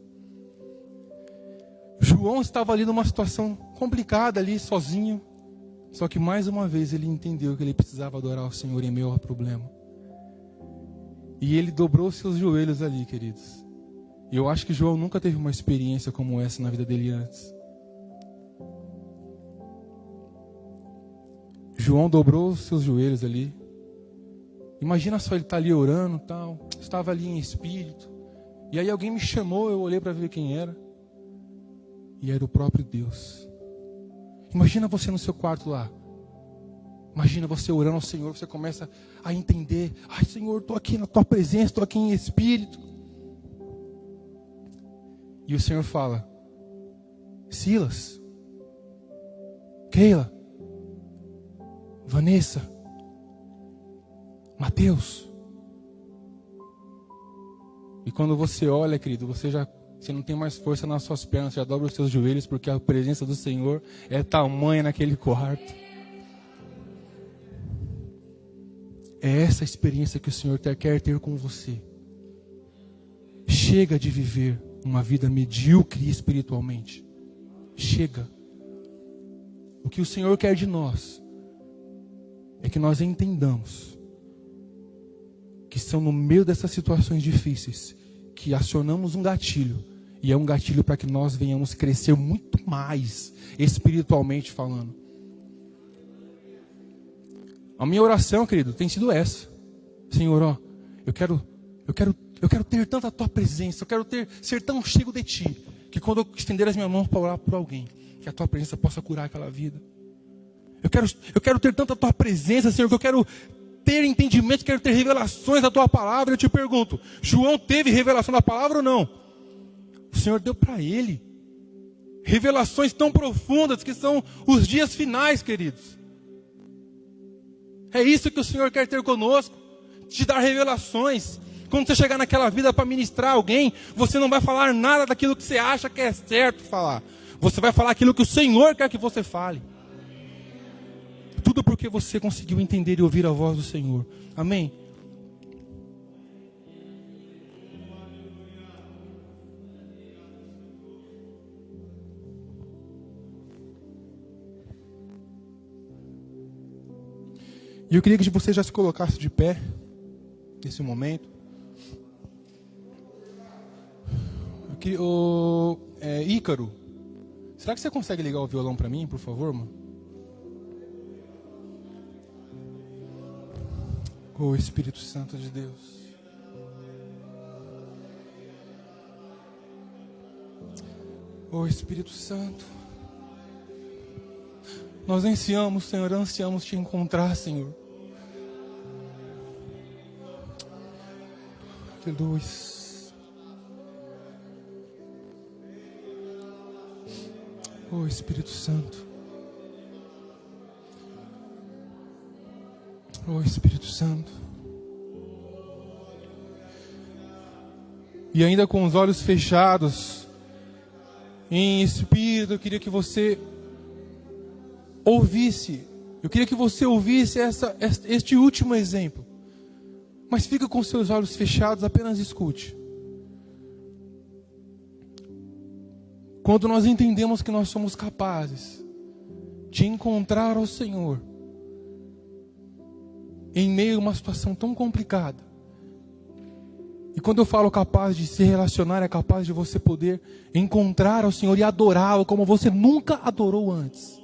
João estava ali numa situação complicada ali, sozinho. Só que mais uma vez ele entendeu que ele precisava adorar o Senhor em meio ao problema. E ele dobrou seus joelhos ali, queridos. E eu acho que João nunca teve uma experiência como essa na vida dele antes. João dobrou os seus joelhos ali. Imagina só, ele está ali orando, tal, estava ali em espírito. E aí alguém me chamou, eu olhei para ver quem era. E era o próprio Deus. Imagina você no seu quarto lá. Imagina você orando ao Senhor, você começa a entender: ai, Senhor, estou aqui na tua presença, estou aqui em espírito. E o Senhor fala: Silas, Keila, Vanessa, Mateus. E quando você olha, querido, você não tem mais força nas suas pernas, você já dobra os seus joelhos, porque a presença do Senhor é tamanha naquele quarto. É essa experiência que o Senhor quer ter com você. Chega de viver uma vida medíocre espiritualmente. Chega. O que o Senhor quer de nós é que nós entendamos que são no meio dessas situações difíceis que acionamos um gatilho, e é um gatilho para que nós venhamos crescer muito mais espiritualmente falando. A minha oração, querido, tem sido essa: Senhor, ó, eu quero ter tanta tua presença, eu quero ser tão cheio de ti, que quando eu estender as minhas mãos para orar por alguém, que a tua presença possa curar aquela vida. Eu quero ter tanta tua presença, Senhor, que eu quero ter entendimento, quero ter revelações da tua palavra. Eu te pergunto, João teve revelação da palavra ou não? O Senhor deu para ele revelações tão profundas, que são os dias finais, queridos. É isso que o Senhor quer ter conosco, te dar revelações. Quando você chegar naquela vida para ministrar alguém, você não vai falar nada daquilo que você acha que é certo falar. Você vai falar aquilo que o Senhor quer que você fale. Tudo porque você conseguiu entender e ouvir a voz do Senhor. Amém? E eu queria que você já se colocasse de pé nesse momento. Ícaro, será que você consegue ligar o violão para mim, por favor, mano? Oh, Espírito Santo de Deus. Oh, Espírito Santo. Nós ansiamos, Senhor, ansiamos te encontrar, Senhor. Aleluia. Oh, Espírito Santo. Oh, Espírito Santo. E ainda com os olhos fechados, em espírito, eu queria que você ouvisse. Eu queria que você ouvisse este último exemplo. Mas fica com seus olhos fechados, apenas escute. Quando nós entendemos que nós somos capazes de encontrar o Senhor em meio a uma situação tão complicada, e quando eu falo capaz de se relacionar, é capaz de você poder encontrar o Senhor e adorá-lo como você nunca adorou antes.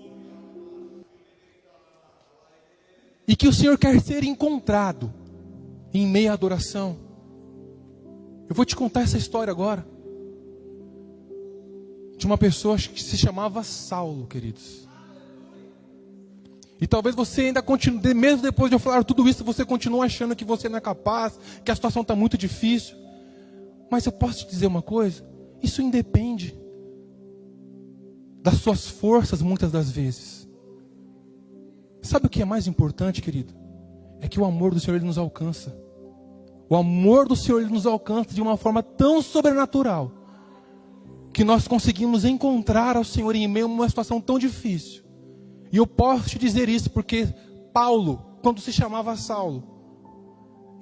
E que o Senhor quer ser encontrado em meio à adoração. Eu vou te contar essa história agora. De uma pessoa que se chamava Saulo, queridos. E talvez você ainda continue, mesmo depois de eu falar tudo isso, você continue achando que você não é capaz, que a situação está muito difícil. Mas eu posso te dizer uma coisa, isso independe das suas forças muitas das vezes. Sabe o que é mais importante, querido? É que o amor do Senhor, Ele nos alcança. O amor do Senhor, Ele nos alcança de uma forma tão sobrenatural, que nós conseguimos encontrar ao Senhor em meio a uma situação tão difícil. E eu posso te dizer isso porque Paulo, quando se chamava Saulo,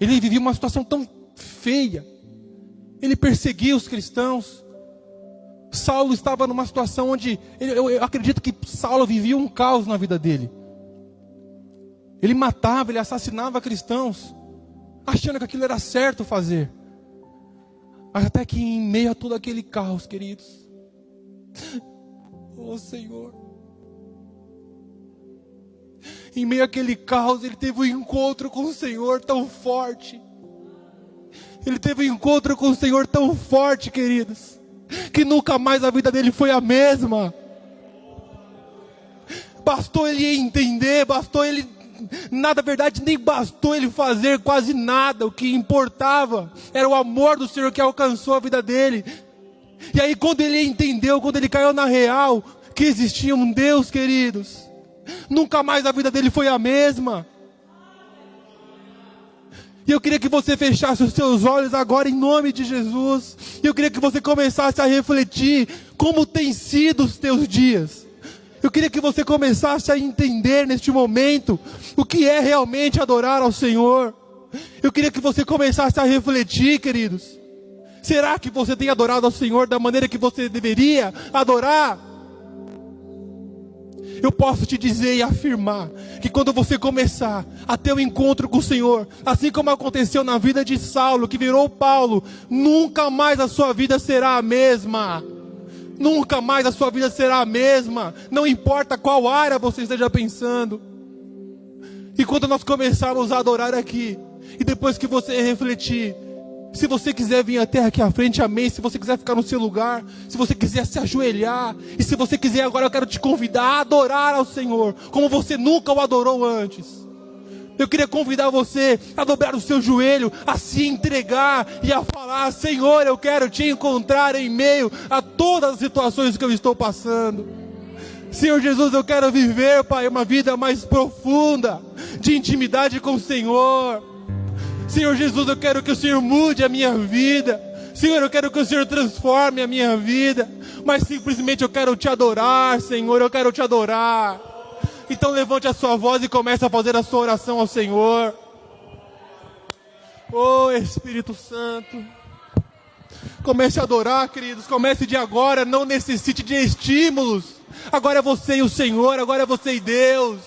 ele vivia uma situação tão feia. Ele perseguia os cristãos. Saulo estava numa situação onde, eu acredito que Saulo vivia um caos na vida dele. Ele matava, ele assassinava cristãos, achando que aquilo era certo fazer. Até que em meio a todo aquele caos, queridos, oh Senhor, em meio àquele caos, ele teve um encontro com o Senhor tão forte. Ele teve um encontro com o Senhor tão forte, queridos, que nunca mais a vida dele foi a mesma. Bastou ele entender, bastou ele, na verdade nem bastou ele fazer quase nada. O que importava era o amor do Senhor que alcançou a vida dele. E aí quando ele entendeu, quando ele caiu na real, que existia um Deus, queridos, nunca mais a vida dele foi a mesma. E eu queria que você fechasse os seus olhos agora em nome de Jesus. E eu queria que você começasse a refletir como tem sido os teus dias. Eu queria que você começasse a entender neste momento o que é realmente adorar ao Senhor. Eu queria que você começasse a refletir, queridos. Será que você tem adorado ao Senhor da maneira que você deveria adorar? Eu posso te dizer e afirmar que quando você começar a ter um encontro com o Senhor, assim como aconteceu na vida de Saulo, que virou Paulo, nunca mais a sua vida será a mesma. Nunca mais a sua vida será a mesma. Não importa qual área você esteja pensando. E quando nós começarmos a adorar aqui, e depois que você refletir, se você quiser vir até aqui à frente, amém. Se você quiser ficar no seu lugar, se você quiser se ajoelhar, e se você quiser agora, eu quero te convidar a adorar ao Senhor como você nunca o adorou antes. Eu queria convidar você a dobrar o seu joelho, a se entregar e a falar: Senhor, eu quero te encontrar em meio a todas as situações que eu estou passando. Senhor Jesus, eu quero viver, Pai, uma vida mais profunda de intimidade com o Senhor. Senhor Jesus, eu quero que o Senhor mude a minha vida. Senhor, eu quero que o Senhor transforme a minha vida. Mas simplesmente eu quero te adorar, Senhor, eu quero te adorar. Então levante a sua voz e comece a fazer a sua oração ao Senhor. Oh Espírito Santo, comece a adorar, queridos. Comece de agora, não necessite de estímulos. Agora é você e o Senhor, agora é você e Deus.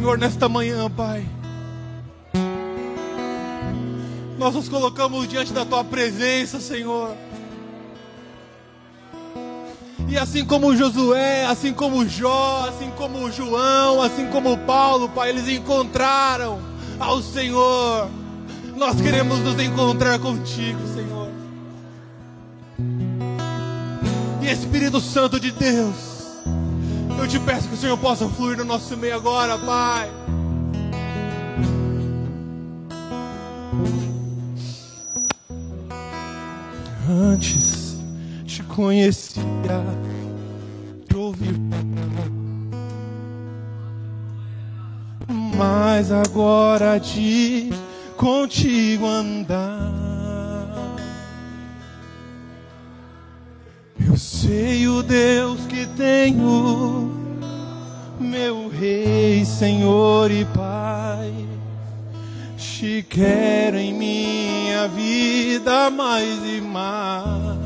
Senhor, nesta manhã, Pai, nós nos colocamos diante da Tua presença, Senhor. E assim como Josué, assim como Jó, assim como João, assim como Paulo, Pai, eles encontraram ao Senhor. Nós queremos nos encontrar contigo, Senhor. E Espírito Santo de Deus, eu te peço que o Senhor possa fluir no nosso meio agora, Pai. Antes te conhecia, te ouvi, mas agora de contigo andar, eu sei o Deus que tenho, meu Rei, Senhor e Pai. Te quero em minha vida mais e mais.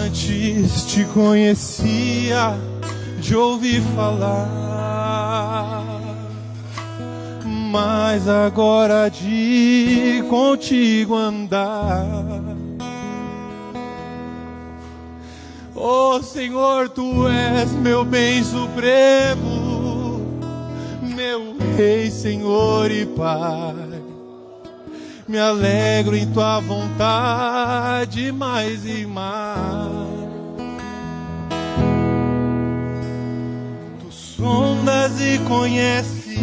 Antes te conhecia, de ouvir falar, mas agora de contigo andar. Oh Senhor, Tu és meu bem supremo, meu Rei, Senhor e Pai. Me alegro em Tua vontade mais e mais. Tu sondas e conheces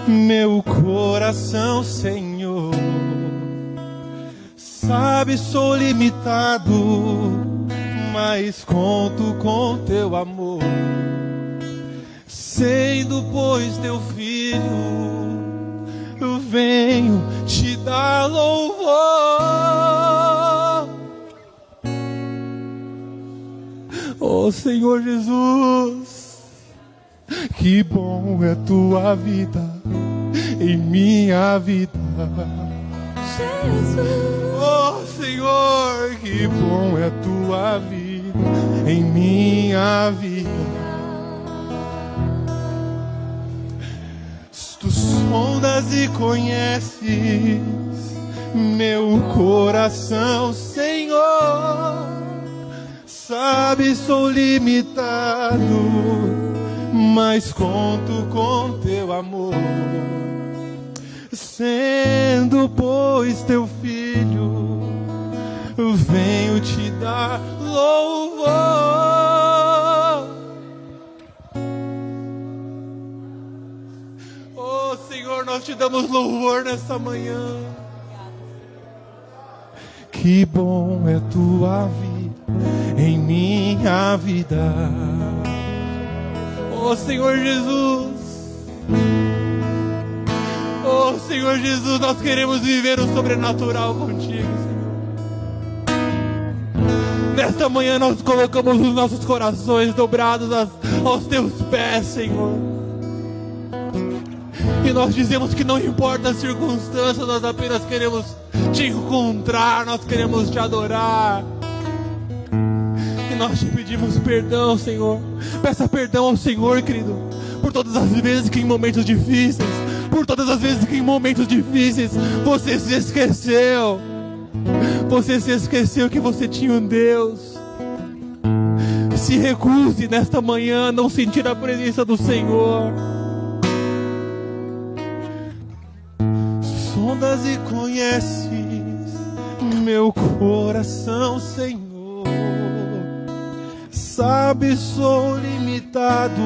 meu coração, Senhor. Sabes, sou limitado, mas conto com Teu amor. Sendo, pois, Teu filho, eu venho te dar louvor. Oh Senhor Jesus, que bom é Tua vida em minha vida. Jesus. Oh Senhor, que bom é Tua vida em minha vida. Tu sondas e conheces meu coração, Senhor. Sabes, sou limitado, mas conto com Teu amor. Sendo, pois, Teu filho, eu venho te dar louvor. Senhor, nós te damos louvor nessa manhã. Que bom é Tua vida em minha vida. Oh Senhor Jesus, oh Senhor Jesus, nós queremos viver o sobrenatural contigo, Senhor. Nesta manhã nós colocamos os nossos corações dobrados aos Teus pés, Senhor. E nós dizemos que não importa as circunstâncias, nós apenas queremos Te encontrar, nós queremos Te adorar. E nós Te pedimos perdão, Senhor. Peça perdão ao Senhor, querido, por todas as vezes que em momentos difíceis, por todas as vezes que em momentos difíceis você se esqueceu. Você se esqueceu que você tinha um Deus. Se recuse nesta manhã a não sentir a presença do Senhor. Sondas e conheces meu coração, Senhor. Sabes, sou limitado,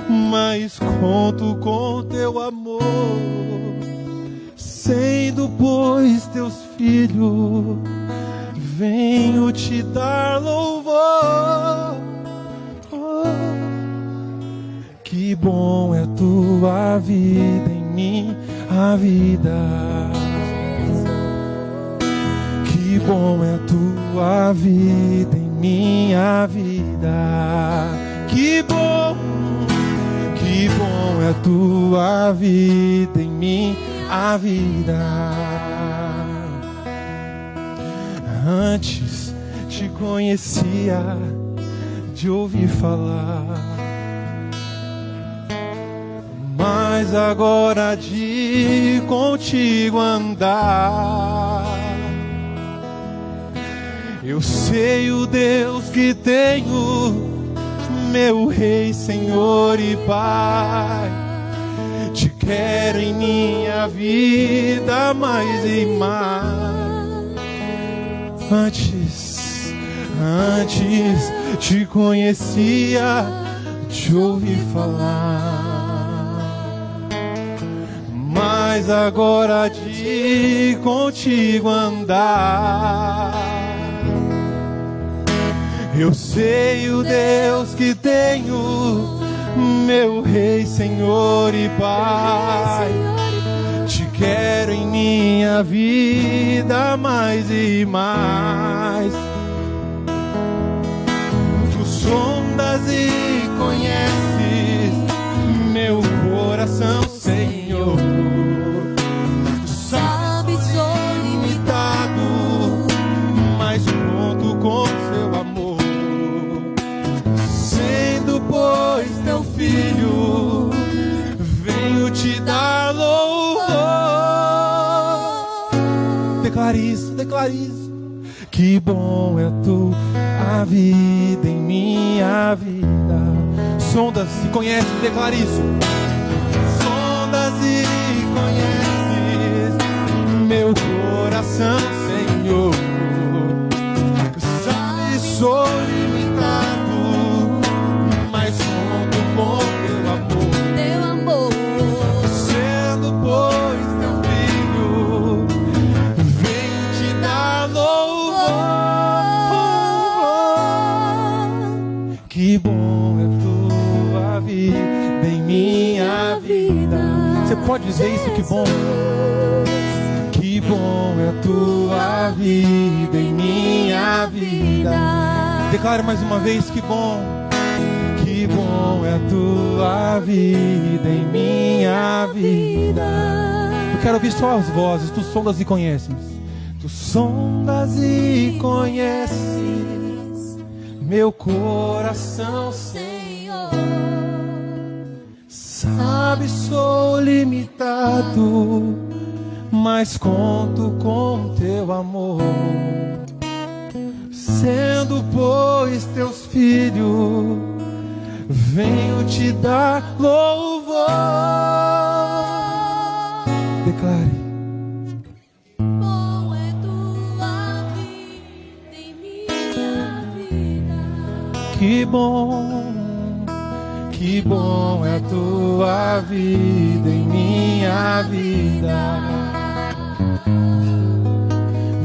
mas conto com Teu amor. Sendo, pois, Teus filhos, venho te dar louvor. Oh, que bom é Tua vida em mim, a vida. Que bom é Tua vida em minha vida. Que bom é Tua vida em mim, a vida. Antes te conhecia, de ouvir falar, mas agora de contigo andar. Eu sei o Deus que tenho, meu Rei, Senhor e Pai. Te quero em minha vida mais e mais. Antes te conhecia, te ouvi falar, mas agora de contigo andar. Eu sei o Deus que tenho, meu Rei, Senhor e Pai. Te quero em minha vida mais e mais. Tu sondas e conheces meu coração, Senhor. Tu sabes, sou limitado, mas conto com seu amor. Sendo, pois, teu filho, venho te dar louvor. Declare isso, declare isso. Que bom é tua vida em minha vida. Sondas e conheces, declare isso. Sondas e conheces meu coração, Senhor. Sabes, sou limitado, mas conto com teu amor. Teu amor. Sendo, pois, teu filho, venho te dar louvor. Que bom é tua vida em minha vida. Você pode dizer isso, que bom? Que bom é tua vida em minha vida. Declare mais uma vez, que bom. Que bom é tua vida em minha vida. Eu quero ouvir só as vozes. Tu sondas e conheces. Tu sondas e conheces meu coração, Senhor. Sabe, sou limitado, mas conto com teu amor. Sendo, pois, teus filhos, venho te dar louvor. Declare. Bom é tua vida em minha vida. Que bom é tua vida em minha vida.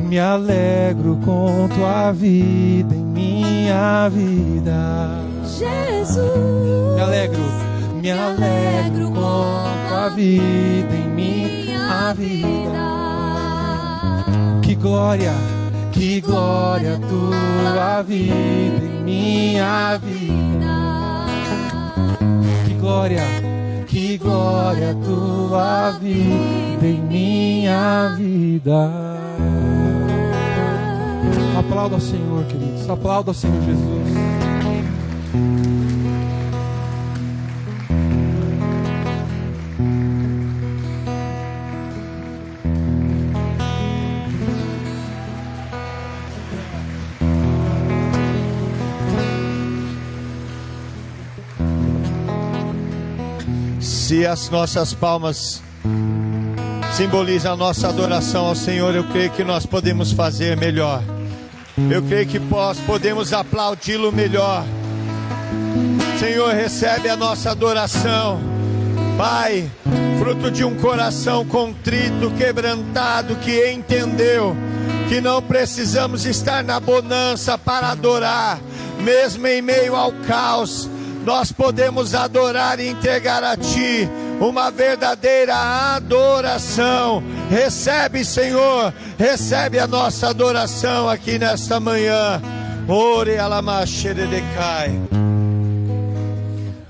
Me alegro com tua vida em minha vida. Jesus, me alegro com tua vida em minha vida. Que glória tua vida em minha vida. Que glória tua vida em minha vida. Aplauda ao Senhor, queridos. Aplauda ao Senhor Jesus. Se as nossas palmas simbolizam a nossa adoração ao Senhor, eu creio que nós podemos fazer melhor. Eu creio que podemos aplaudi-lo melhor. Senhor, recebe a nossa adoração. Pai, fruto de um coração contrito, quebrantado, que entendeu que não precisamos estar na bonança para adorar, mesmo em meio ao caos. Nós podemos adorar e entregar a Ti uma verdadeira adoração. Recebe, Senhor, recebe a nossa adoração aqui nesta manhã. Ore alamasheredecai.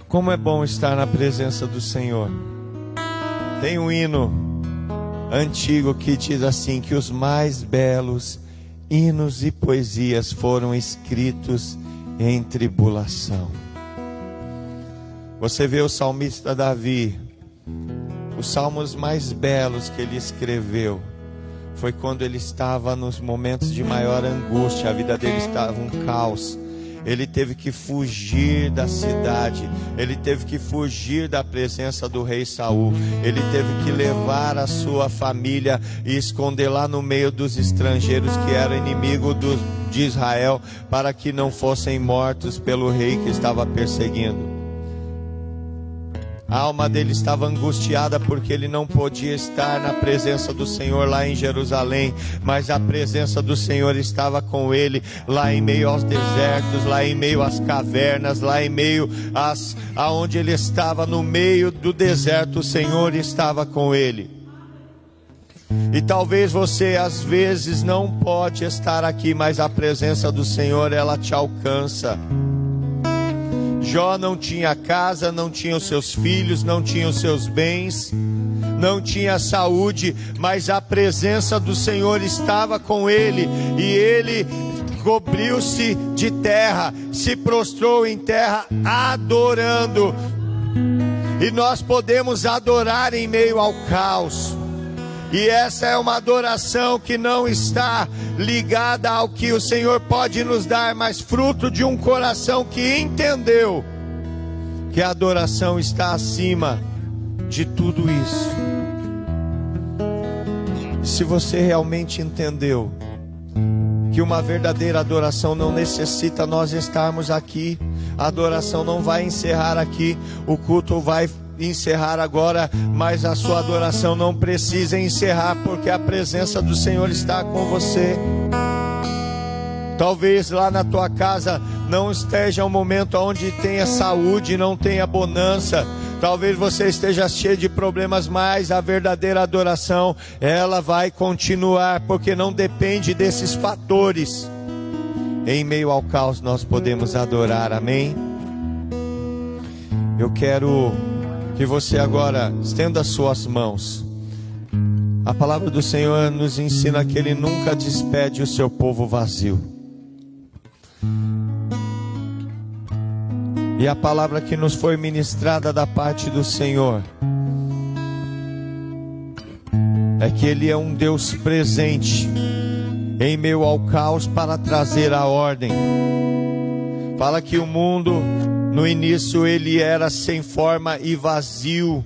Como é bom estar na presença do Senhor. Tem um hino antigo que diz assim, que os mais belos hinos e poesias foram escritos em tribulação. Você vê o salmista Davi, os salmos mais belos que ele escreveu foi quando ele estava nos momentos de maior angústia, a vida dele estava um caos. Ele teve que fugir da cidade, ele teve que fugir da presença do rei Saul, ele teve que levar a sua família e esconder lá no meio dos estrangeiros que eram inimigos de Israel, para que não fossem mortos pelo rei que estava perseguindo. A alma dele estava angustiada porque ele não podia estar na presença do Senhor lá em Jerusalém, mas a presença do Senhor estava com ele lá em meio aos desertos, lá em meio às cavernas, lá em meio aonde ele estava, no meio do deserto, o Senhor estava com ele. E talvez você às vezes não pode estar aqui, mas a presença do Senhor, ela te alcança. Jó não tinha casa, não tinha os seus filhos, não tinha os seus bens, não tinha saúde, mas a presença do Senhor estava com ele, e ele cobriu-se de terra, se prostrou em terra adorando. E nós podemos adorar em meio ao caos. E essa é uma adoração que não está ligada ao que o Senhor pode nos dar, mas fruto de um coração que entendeu que a adoração está acima de tudo isso. Se você realmente entendeu que uma verdadeira adoração não necessita nós estarmos aqui, a adoração não vai encerrar aqui, o culto vai encerrar agora, mas a sua adoração não precisa encerrar, porque a presença do Senhor está com você. Talvez lá na tua casa não esteja um momento onde tenha saúde, não tenha bonança. Talvez você esteja cheio de problemas, mas a verdadeira adoração, ela vai continuar, porque não depende desses fatores. Em meio ao caos nós podemos adorar, amém? Eu quero que você agora estenda as suas mãos. A palavra do Senhor nos ensina que Ele nunca despede o seu povo vazio. E a palavra que nos foi ministrada da parte do Senhor é que Ele é um Deus presente em meio ao caos para trazer a ordem. Fala que o mundo, no início, ele era sem forma e vazio.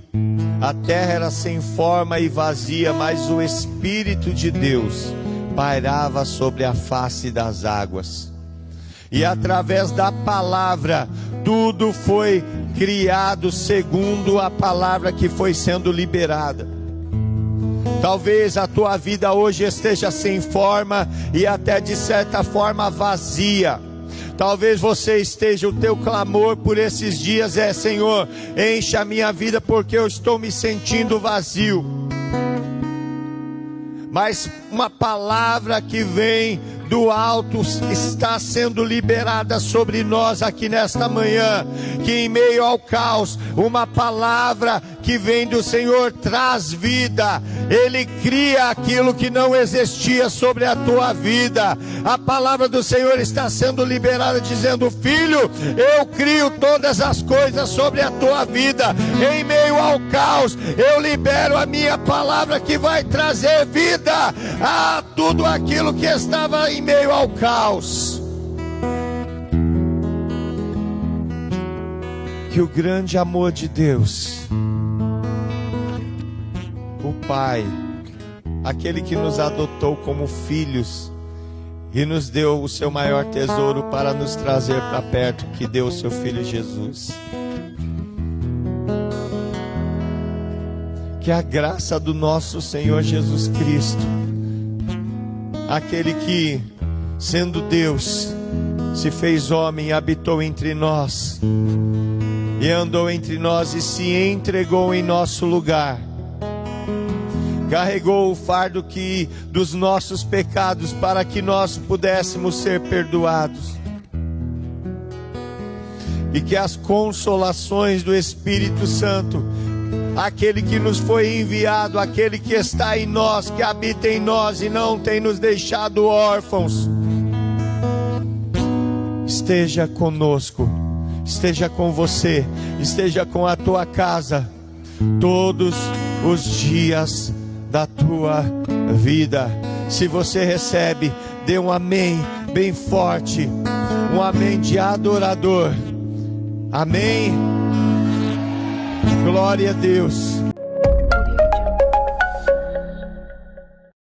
A terra era sem forma e vazia, mas o Espírito de Deus pairava sobre a face das águas. E através da palavra, tudo foi criado segundo a palavra que foi sendo liberada. Talvez a tua vida hoje esteja sem forma e até de certa forma vazia. Talvez você esteja, o teu clamor por esses dias é: Senhor, enche a minha vida porque eu estou me sentindo vazio. Mas uma palavra que vem do alto está sendo liberada sobre nós aqui nesta manhã, que em meio ao caos, uma palavra que vem do Senhor traz vida. Ele cria aquilo que não existia sobre a tua vida. A palavra do Senhor está sendo liberada dizendo: filho, eu crio todas as coisas sobre a tua vida. Em meio ao caos, eu libero a minha palavra que vai trazer vida a tudo aquilo que estava em meio ao caos. Que o grande amor de Deus, o Pai, aquele que nos adotou como filhos e nos deu o seu maior tesouro para nos trazer para perto, que deu o seu Filho Jesus. Que a graça do nosso Senhor Jesus Cristo, aquele que, sendo Deus, se fez homem e habitou entre nós, e andou entre nós e se entregou em nosso lugar, carregou o fardo dos nossos pecados para que nós pudéssemos ser perdoados, e que as consolações do Espírito Santo, aquele que nos foi enviado, aquele que está em nós, que habita em nós e não tem nos deixado órfãos, esteja conosco, esteja com você, esteja com a tua casa, todos os dias da tua vida. Se você recebe, dê um amém bem forte, um amém de adorador. Amém. Glória a Deus.